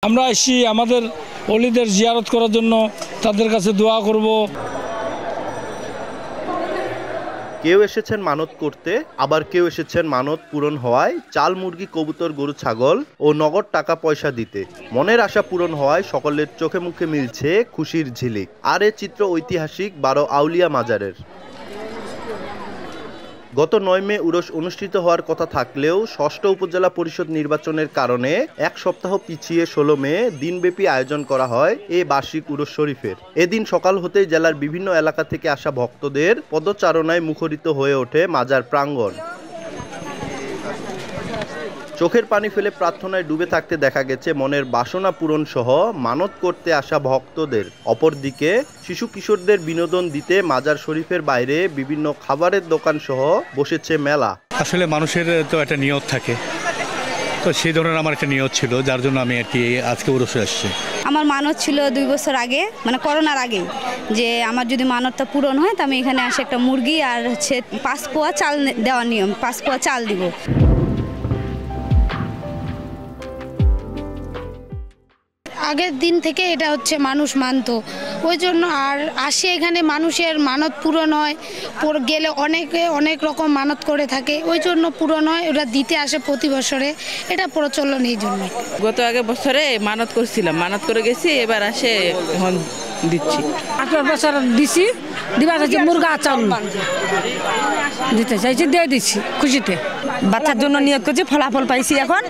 আমরা আসি আমাদের ওলিদের জিয়ারত করার জন্য, তাদের কাছে দোয়া করব। কেউ এসেছেন মানত করতে, আবার কেউ এসেছেন মানত পূরণ হওয়ায় চাল, মুরগি, কবুতর, গরু, ছাগল ও নগদ টাকা পয়সা দিতে। মনের আশা পূরণ হওয়ায় সকলের চোখে মুখে মিলছে খুশির ঝিলিক। আর এ চিত্র ঐতিহাসিক 12 আউলিয়া মাজারের। গত 9 মে উরস অনুষ্ঠিত হওয়ার কথা থাকলেও ষষ্ঠ উপজেলা পরিষদ নির্বাচনের কারণে এক সপ্তাহ পিছিয়ে 16 মে দিনব্যাপী আয়োজন করা হয় এই বার্ষিক উরস শরীফের। এদিন সকাল হতেই জেলার বিভিন্ন এলাকা থেকে আসা ভক্তদের পদচারণায় মুখরিত হয়ে ওঠে মাজার প্রাঙ্গণ। চোখের পানি ফেলে প্রার্থনায় ডুবে থাকতে দেখা গেছে মনের বাসনা পূরণ সহ মানত করতে আসা ভক্তদের। অপরদিকে শিশু কিশোরদের বিনোদন দিতে মাজার শরীফের বাইরে বিভিন্ন খাবারের দোকান সহ বসেছে মেলা। আসলে মানুষের তো একটা নিয়ত থাকে, তো সেই ধরনের আমার একটা নিয়ত ছিল, যার জন্য আমি আর কি আজকে উরসে আসছি। আমার মানত ছিল 2 বছর আগে, মানে করোনার আগে, যে আমার যদি মানতটা পূরণ হয় তো আমি এখানে আসে একটা মুরগি আর হচ্ছে 5 পোয়া চাল দেওয়ার নিয়ম, 5 পোয়া চাল দিব। আগের দিন থেকে এটা হচ্ছে মানুষ মানত, ওই জন্য আর আসে এখানে মানুষের মানত পূরণ হয়, গেলে অনেকে অনেক রকম মানত করে থাকে, ওই জন্য পূরণ হয়, ওটা দিতে আসে প্রতি বছরে, এটা প্রচলন এই জন্য। গত আগে বছরে মানত করছিলাম, মানত করে গেছি, এবার আসে এখন দিচ্ছি। 8 বছর দিছি, দিবার হচ্ছে মুরগা চাউল দিতে চাইছি, দিয়ে দিচ্ছি খুশিতে। বাচ্চার জন্য নিয়ত করছি, ফলাফল পাইছি এখন,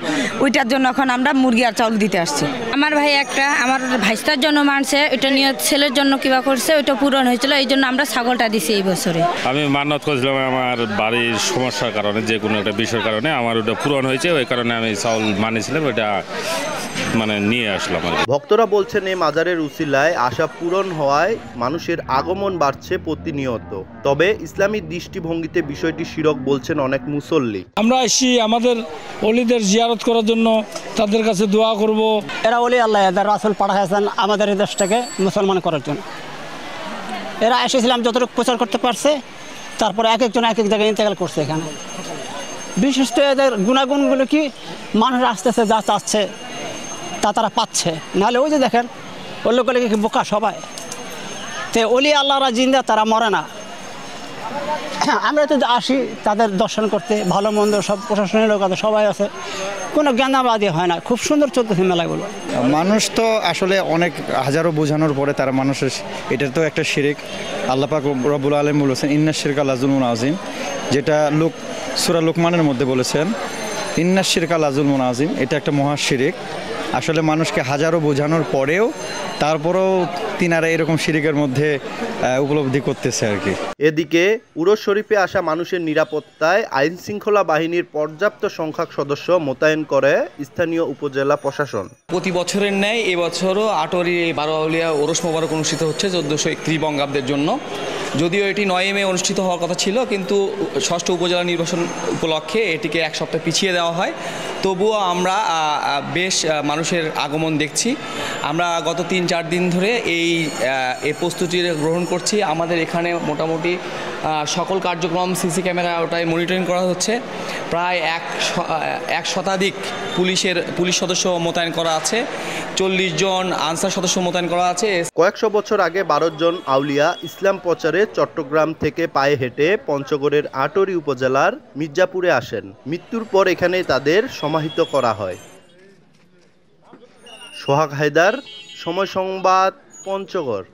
ওইটার জন্য এখন আমরা মুরগি আর চাউল দিতে আসছি। আমার ভাই একটা আমার ভাইস্তার জন্য মানছে, ওইটা নিয়ত ছেলের জন্য কিবা করছে, ওইটা পূরণ হয়েছিল, এই জন্য আমরা ছাগলটা দিছি এই বছরে। আমি মানত করেছিলাম আমার বাড়ির সমস্যার কারণে, যে কোনো একটা বিষয়ের কারণে আমার ওটা পূরণ হয়েছে, ওই কারণে আমি চাউল মানিয়েছিলাম, ওইটা মানে নিয়ে আসলাম। ভক্তরা বলছেন এই মাজারের উসিলায় আশা পূরণ হওয়ায় মানুষের আগমন বাড়ছে প্রতিনিয়ত। তবে ইসলামী দৃষ্টিভঙ্গিতে বিষয়টি শিরক বলছেন অনেক মুসল্লি। আমরা আসি আমাদের ওলিদের জিয়ারত করার জন্য, তাদের কাছে দোয়া করব। এরা ওলি আল্লাহ, এদের রাসূল পাঠাইছেন আমাদের এই দেশটাকে মুসলমান করার জন্য। এরা এসেছিলাম যতটুকু প্রচার করতে পারছে, তারপরে এক একজন এক এক জায়গায় ইন্তেকাল করছে। এখানে বিশেষ করে এদের গুণাগুণগুলো কি, মানুষ আস্তে আস্তে যা চাচ্ছে তা তারা পাচ্ছে, নাহলে ওই যে দেখেন ওই লোকগুলো কি বোকা সবাই। তো ওলি আল্লাহরা জিন্দা, তারা মরে না। আমরা তো আসি তাদের দর্শন করতে, ভালো মন্দ সব প্রশাসনের লোক আছে, সবাই আছে, কোনো জ্ঞানাবাদী হয় না, খুব সুন্দর চলতেছে মেলাগুলো। মানুষ তো আসলে অনেক হাজারো বোঝানোর পরে তারা মানুষের, এটা তো একটা শিরিক। আল্লাহ পাক রব্বুল আলামিন বলেছেন ইন্না শিরকা লাযুলমুন আযীম, যেটা সূরা লুকমানের মধ্যে বলেছেন ইন্না শিরকা লাযুলমুন আযীম, এটা একটা মহা শিরিক। আসলে মানুষকে হাজারো বোঝানোর পরেও তারপরেও তিনারা এরকম শিরিকের মধ্যে উপলব্ধি করতেছে আর কি। এদিকে উরস শরীফে আসা মানুষের নিরাপত্তায় আইন শৃঙ্খলা বাহিনীর পর্যাপ্ত সংখ্যক সদস্য মোতায়েন করে স্থানীয় উপজেলা প্রশাসন। প্রতি বছরের ন্যায় এবছরও আটোয়ারী 12 আউলিয়া ওরস মোবারক অনুষ্ঠিত হচ্ছে 1431 বঙ্গাব্দের জন্য। যদিও এটি 9 মে অনুষ্ঠিত হওয়ার কথা ছিল, কিন্তু ষষ্ঠ উপজেলা নির্বাচন উপলক্ষে এটিকে এক সপ্তাহ পিছিয়ে দেওয়া হয়। তবুও আমরা বেশ মানুষের আগমন দেখছি। আমরা গত 3-4 দিন ধরে এই প্রস্তুতি গ্রহণ করছি। আমাদের এখানে মোটামুটি সকল কার্যক্রম সিসি ক্যামেরা ওটাই মনিটরিং করা হচ্ছে। প্রায় 1 শতাধিক পুলিশ সদস্য মোতায়েন করা আছে, 40 জন আনসার সদস্য মোতায়েন করা আছে। কয়েকশো বছর আগে 12 জন আউলিয়া ইসলাম প্রচারে চট্টগ্রাম থেকে পায়ে হেঁটে পঞ্চগড়ের আটোয়ারী উপজেলার মির্জাপুরে আসেন। মৃত্যুর পর এখানেই তাদের সমাহিত করা হয়। সোহাগ হায়দার, সময় সংবাদ, পঞ্চগড়।